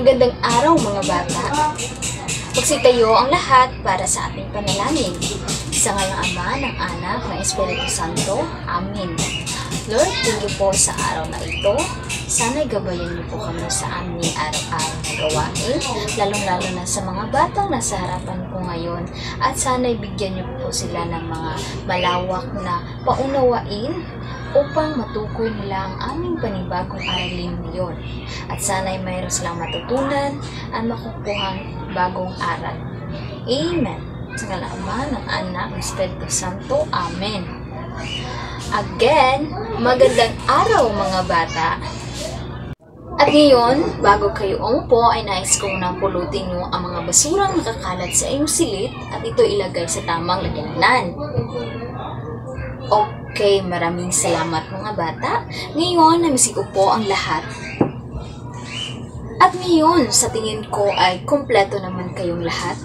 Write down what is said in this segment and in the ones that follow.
Magandang araw mga bata. Magsitayo ang lahat para sa ating panalangin. Sa ngayong Ama, ng Anak, ng Espiritu Santo. Amen. Lord, thank you po sa araw na ito. Sana'y gabayan niyo po kami sa aming araw-araw na gawain, lalong-lalo na sa mga batang nasa harapan ko ngayon. At sana'y bigyan niyo po sila ng mga malawak na paunawain upang matukoy nila ang aming panibagong aralin ngayon. At sana'y mayroon silang matutunan at makukuhang bagong aral. Amen. Sa ngala ng Ama, ng Anak, ng Espiritu Santo. Amen. Again, magandang araw mga bata. At ngayon, bago kayo umupo, ay nais kong nang pulutin nyo ang mga basurang nakakalat sa iyong silid at ito ilagay sa tamang lagayanan. Okay, maraming salamat mga bata. Ngayon, namisigo po ang lahat. At ngayon, sa tingin ko ay kompleto naman kayong lahat.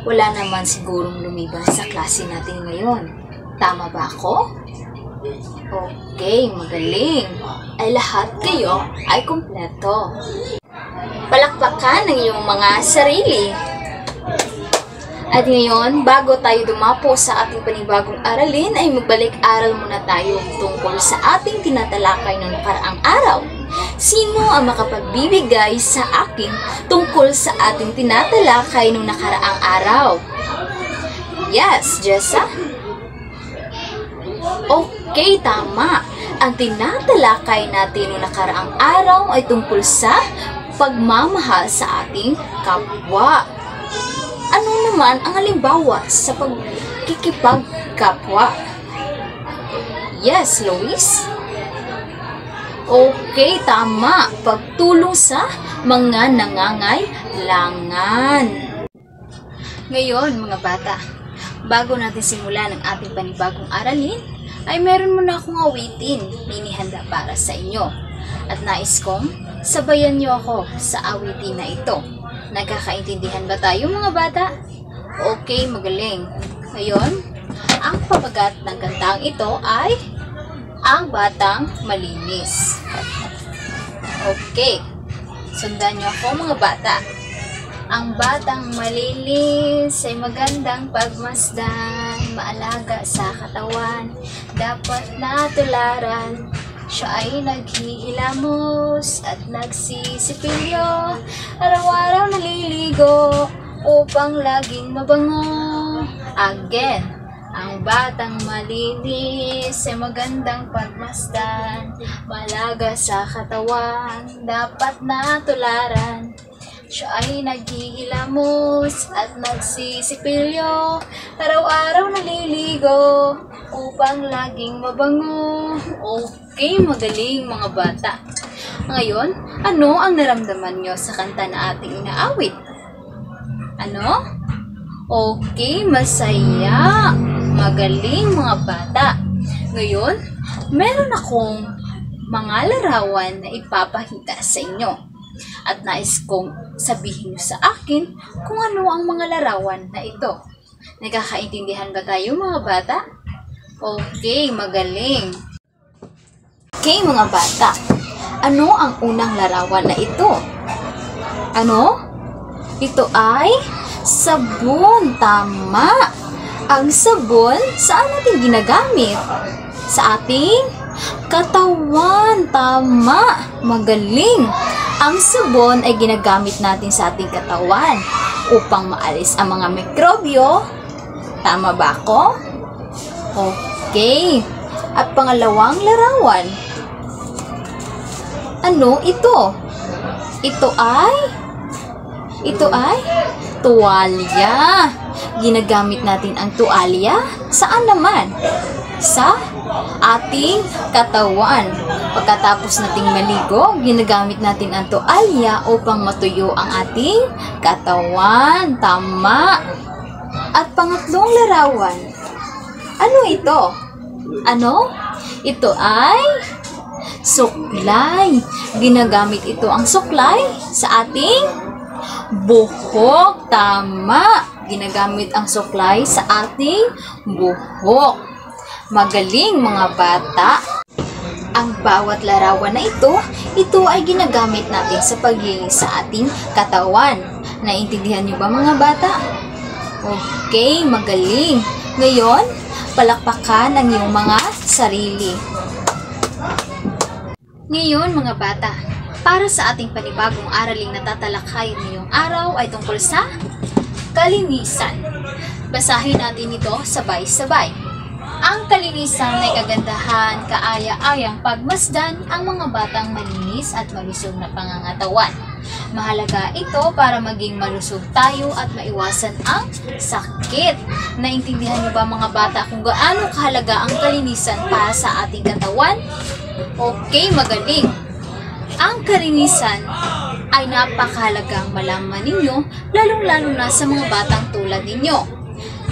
Wala naman sigurong lumiban sa klase natin ngayon. Tama ba ako? Okay, magaling. Ay lahat kayo ay kompleto. Palakpakan ng iyong mga sarili. At ngayon, bago tayo dumapo sa ating panibagong aralin, ay magbalik-aral muna tayo tungkol sa ating tinatalakay noong nakaraang araw. Sino ang makapagbibigay sa akin tungkol sa ating tinatalakay noong nakaraang araw? Yes, Jessa? Okay, tama. Ang tinatalakay natin noong nakaraang araw ay tungkol sa pagmamahal sa ating kapwa. Ano naman ang halimbawa sa pagkikipagkapwa? Yes, Lois? Okay, tama. Pagtulong sa mga nangangailangan. Ngayon, mga bata, bago natin simulan ang ating panibagong aralin, ay meron muna akong awitin inihanda para sa inyo. At nais kong sabayan niyo ako sa awitin na ito. Nagkakaintindihan ba tayo mga bata? Okay, magaling. Ngayon, ang pabagat ng kantang ito ay Ang Batang Malinis. Okay, sundan niyo ako mga bata. Ang batang malinis ay magandang pagmasdan, maalaga sa katawan, dapat natularan. Siya ay naghihilamos at nagsisipilyo, araw-araw naliligo upang laging mabango. Again, ang batang malinis ay magandang pagmasdan, maalaga sa katawan, dapat natularan. Siya ay naghihilamos at nagsisipilyo, araw-araw naliligo upang laging mabango. Okay, magaling mga bata. Ngayon, ano ang naramdaman nyo sa kanta na ating inaawit? Ano? Okay, masaya. Magaling mga bata. Ngayon, meron akong mga larawan na ipapakita sa inyo. At nais kong sabihin nyo sa akin kung ano ang mga larawan na ito. Nagkakaintindihan ba tayo mga bata? Okay, magaling. Okay mga bata, ano ang unang larawan na ito? Ano? Ito ay sabon, tama. Ang sabon, saan natin ginagamit? Sa ating katawan, tama. Magaling. Ang sabon ay ginagamit natin sa ating katawan upang maalis ang mga mikrobyo. Tama ba ako? Okay. At pangalawang larawan. Ano ito? Ito ay tuwalya. Ginagamit natin ang tuwalya. Saan naman? Sa ating katawan. Pagkatapos nating maligo, ginagamit natin ang tuwalya upang matuyo ang ating katawan. Tama. At pangatlong larawan. Ano ito? Ano? Ito ay suklay. Ginagamit ito ang suklay sa ating buhok. Tama. Ginagamit ang suklay sa ating buhok. Magaling mga bata. Ang bawat larawan na ito ay ginagamit natin sa paglinis sa ating katawan. Naintindihan niyo ba mga bata? Okay, magaling. Ngayon, palakpakan ang iyong mga sarili. Ngayon mga bata, para sa ating panibagong araling natatalakayin ngayong araw ay tungkol sa kalinisan. Basahin natin ito sabay-sabay. Ang kalinisan ay kagandahan, kaaya-ayang pagmasdan ang mga batang malinis at malusog na pangangatawan. Mahalaga ito para maging malusog tayo at maiwasan ang sakit. Naintindihan niyo ba mga bata kung gaano kahalaga ang kalinisan para sa ating katawan? Okay, magaling. Ang kalinisan ay napakahalagang malaman ninyo, lalong-lalo na sa mga batang tulad ninyo,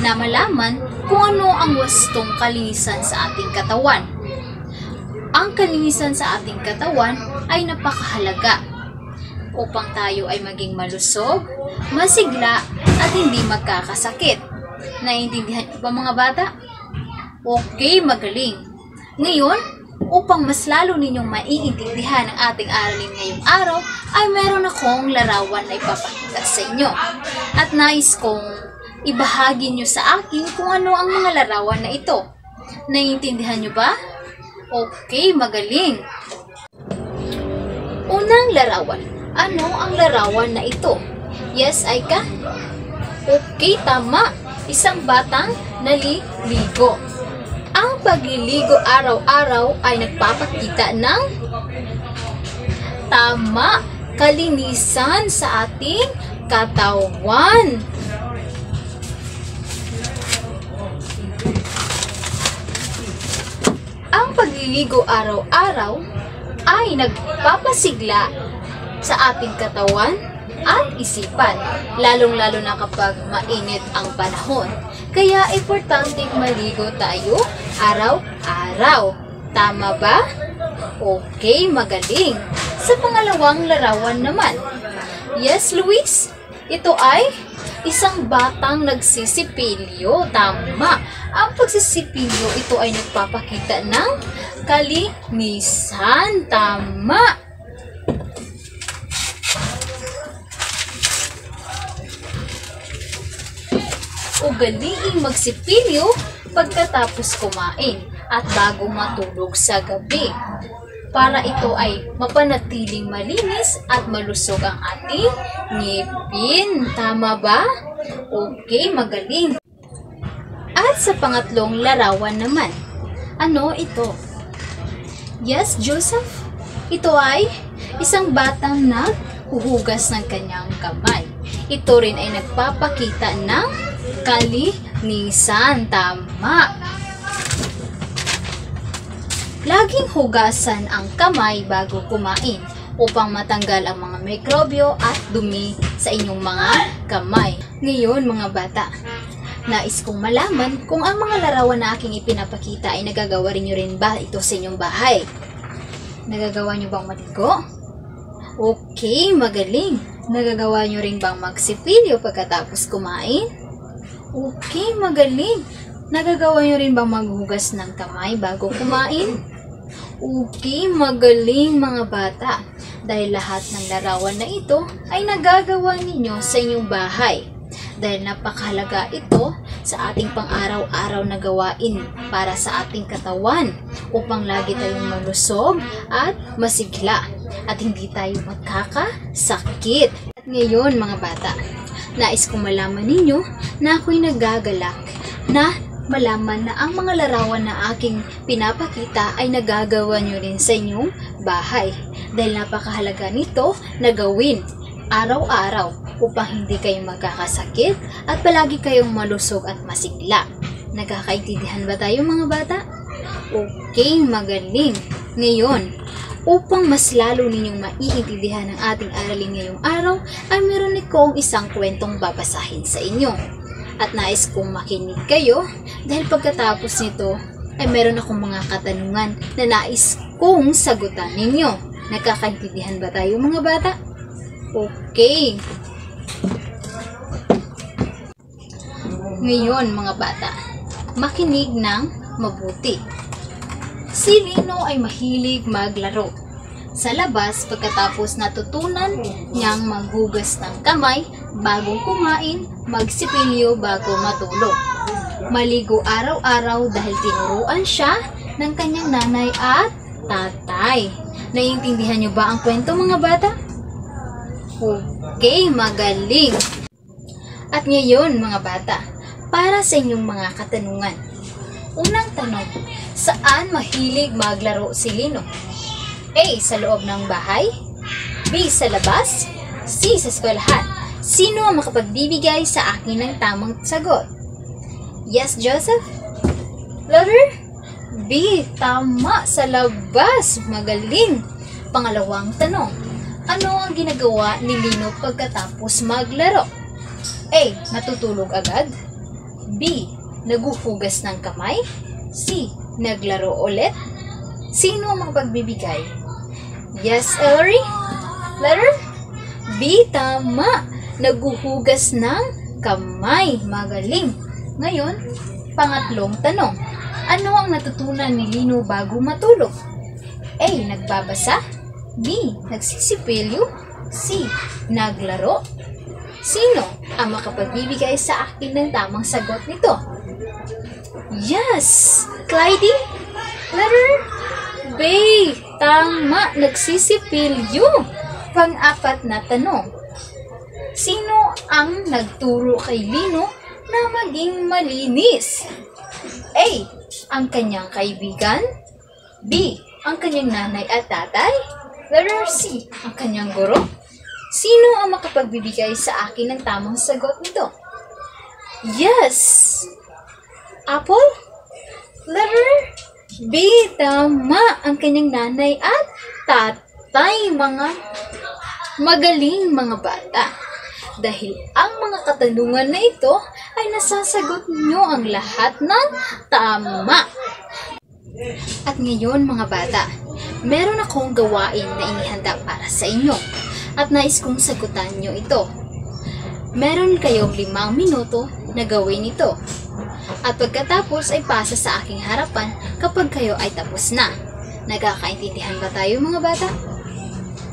na malaman kung ano ang wastong kalinisan sa ating katawan. Ang kalinisan sa ating katawan ay napakahalaga upang tayo ay maging malusog, masigla, at hindi magkakasakit. Naiintindihan niyo ba mga bata? Okay, magaling. Ngayon, upang mas lalo ninyong maiintindihan ang ating aralin ngayong araw, ay meron akong larawan na ipapakita sa inyo. At nais kong ibahagi nyo sa akin kung ano ang mga larawan na ito. Naiintindihan nyo ba? Okay, magaling. Unang larawan. Ano ang larawan na ito? Yes, Aika? Okay, tama. Isang batang naliligo. Ang pagliligo araw-araw ay nagpapakita ng tama, kalinisan sa ating katawan. Ang pagliligo araw-araw ay nagpapasigla sa ating katawan at isipan, lalong-lalo na kapag mainit ang panahon. Kaya importanteng maligo tayo araw-araw. Tama ba? Okay, magaling. Sa pangalawang larawan naman. Yes, Luis? Ito ay isang batang nagsisipilyo. Tama. Ang pagsisipilyo, ito ay nagpapakita ng kalinisan. Tama. Ugaliing magsipilyo pagkatapos kumain at bago matulog sa gabi, para ito ay mapanatiling malinis at malusog ang ating ngipin. Tama ba? Okay, magaling. At sa pangatlong larawan naman, ano ito? Yes, Joseph? Ito ay isang batang naghuhugas ng kanyang kamay. Ito rin ay nagpapakita ng kalinisan. Tama. Laging hugasan ang kamay bago kumain upang matanggal ang mga mikrobyo at dumi sa inyong mga kamay. Ngayon mga bata, nais kong malaman kung ang mga larawan na aking ipinapakita ay nagagawa rin nyo rin ba ito sa inyong bahay? Nagagawa nyo bang maligo? Okay, magaling. Nagagawa nyo rin bang magsipilyo pagkatapos kumain? Okay, magaling. Nagagawa nyo rin bang maghugas ng kamay bago kumain? Okay, magaling mga bata. Dahil lahat ng larawan na ito ay nagagawa ninyo sa inyong bahay. Dahil napakahalaga ito sa ating pang-araw-araw na gawain para sa ating katawan upang lagi tayong malusog at masigla at hindi tayo magkakasakit. At ngayon mga bata, nais kong malaman ninyo na ako'y nagagalak na malaman na ang mga larawan na aking pinapakita ay nagagawa nyo rin sa inyong bahay. Dahil napakahalaga nito na gawin araw-araw upang hindi kayo magkakasakit at palagi kayong malusog at masigla. Nagkakaintindihan ba tayo mga bata? Okay, magaling. Ngayon, upang mas lalo ninyong maiintindihan ang ating aralin ngayong araw, ay meron akong isang kwentong babasahin sa inyo. At nais kong makinig kayo dahil pagkatapos nito ay meron akong mga katanungan na nais kong sagutan ninyo. Nagkakaintindihan ba tayo mga bata? Okay. Ngayon mga bata, makinig ng mabuti. Si Lino ay mahilig maglaro. Sa labas, pagkatapos natutunan niyang maghugas ng kamay bago kumain, magsipilyo bago matulog. Maligo araw-araw dahil tinuruan siya ng kanyang nanay at tatay. Naiintindihan niyo ba ang kwento, mga bata? Okay, magaling! At ngayon, mga bata, para sa inyong mga katanungan. Unang tanong, saan mahilig maglaro si Lino? A. Sa loob ng bahay. B. Sa labas. C. Sa eskwelahan. Sino ang makapagbibigay sa akin ng tamang sagot? Yes, Joseph? Letter B. Tama, sa labas. Magaling. Pangalawang tanong, ano ang ginagawa ni Lino pagkatapos maglaro? A. Natutulog agad. B. Naguhugas ng kamay. C. Naglaro ulit. Sino ang makapagbibigay? Yes, Ellery? Letter B. Tama. Naguhugas ng kamay. Magaling. Ngayon, pangatlong tanong. Ano ang natutunan ni Lino bago matulog? A. Nagbabasa. B. Nagsisipilyo. C. Naglaro. Sino ang makapagbibigay sa akin ng tamang sagot nito? Yes! Clyde? Letter B. Tama! Nagsisipilyo. Pang-apat na tanong. Sino ang nagturo kay Lino na maging malinis? A. Ang kanyang kaibigan. B. Ang kanyang nanay at tatay. Letter C. Ang kanyang guro. Sino ang makapagbibigay sa akin ng tamang sagot nito? Yes! Apple? Letter B. Tama. Ang kanyang nanay at tatay. Mga magaling, mga bata. Dahil ang mga katanungan na ito ay nasasagot nyo ang lahat ng tama. At ngayon, mga bata, meron akong gawain na inihanda para sa inyo. At nais kong sagutan nyo ito. Meron kayong 5 minuto na gawin ito. At pagkatapos ay pasa sa aking harapan kapag kayo ay tapos na. Nagkakaintindihan ba tayo, mga bata?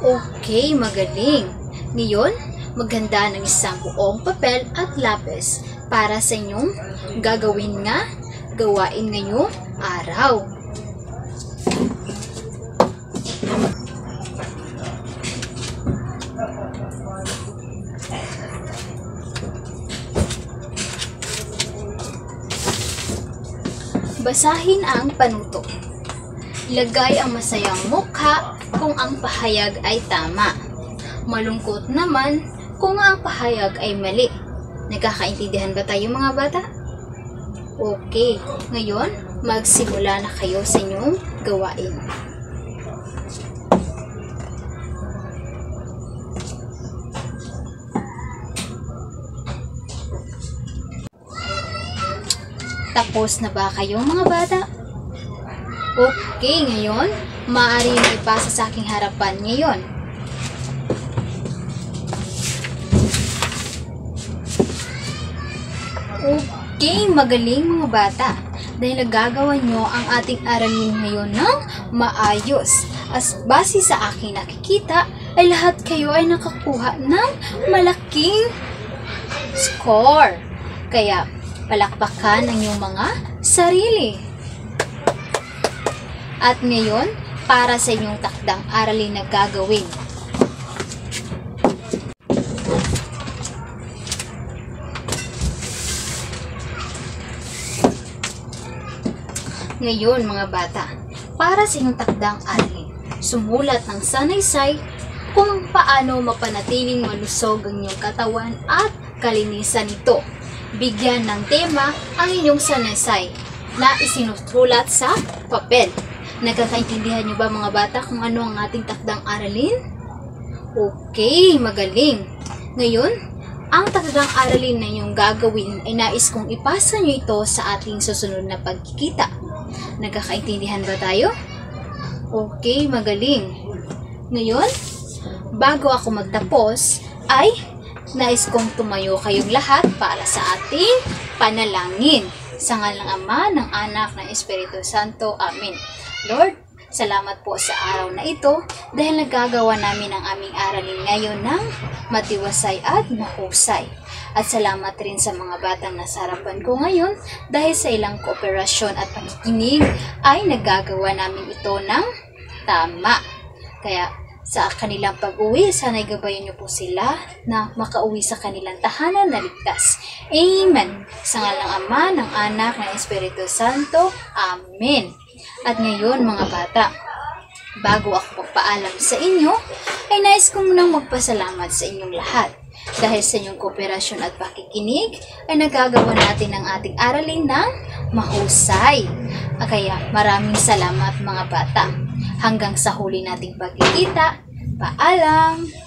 Okay, magaling. Ngayon, maghanda ng isang buong papel at lapis para sa inyong gagawin nga gawain ngayong araw. Basahin ang panuto. Ilagay ang masayang mukha kung ang pahayag ay tama. Malungkot naman kung ang pahayag ay mali. Nagkakaintindihan ba tayo, mga bata? Okay, ngayon magsimula na kayo sa inyong gawain. Tapos na ba kayo, mga bata? Okay, ngayon, maaari na ipasa sa aking harapan ngayon. Okay, magaling, mga bata. Dahil nagagawa nyo ang ating aralin ngayon ng maayos. As base sa aking nakikita, ay lahat kayo ay nakakuha ng malaking score. Kaya, palakpakan ang iyong mga sarili. At ngayon, para sa inyong takdang aralin na gagawin. Ngayon, mga bata, para sa inyong takdang aralin, sumulat ng sanaysay kung paano mapanatiling malusog ang inyong katawan at kalinisan nito. Bigyan ng tema ang inyong sanaysay na isinusulat sa papel. Nagkakaintindihan niyo ba, mga bata, kung ano ang ating takdang aralin? Okay, magaling. Ngayon, ang takdang aralin na inyong gagawin ay nais kong ipasa niyo ito sa ating susunod na pagkikita. Nagkakaintindihan ba tayo? Okay, magaling. Ngayon, bago ako magtapos, ay nais kong tumayo kayong lahat para sa ating panalangin. Sa ngalan ng Ama, ng Anak, ng Espiritu Santo. Amen. Lord, salamat po sa araw na ito dahil nagagawa namin ang aming aralin ngayon ng matiwasay at mahusay. At salamat rin sa mga batang nasa harapan ko ngayon dahil sa ilang kooperasyon at pakikinig ay nagagawa namin ito ng tama. Kaya sa kanilang pag-uwi, sana'y gabayan niyo po sila na makauwi sa kanilang tahanan na ligtas. Amen. Sa ngalan ng Ama, ng Anak, ng Espiritu Santo. Amen. At ngayon mga bata, bago ako magpaalam sa inyo, ay nais ko munang magpasalamat sa inyong lahat. Dahil sa inyong kooperasyon at pakikinig, ay nagagawa natin ang ating aralin ng mahusay. Kaya maraming salamat mga bata. Hanggang sa huli nating pagkikita, paalam!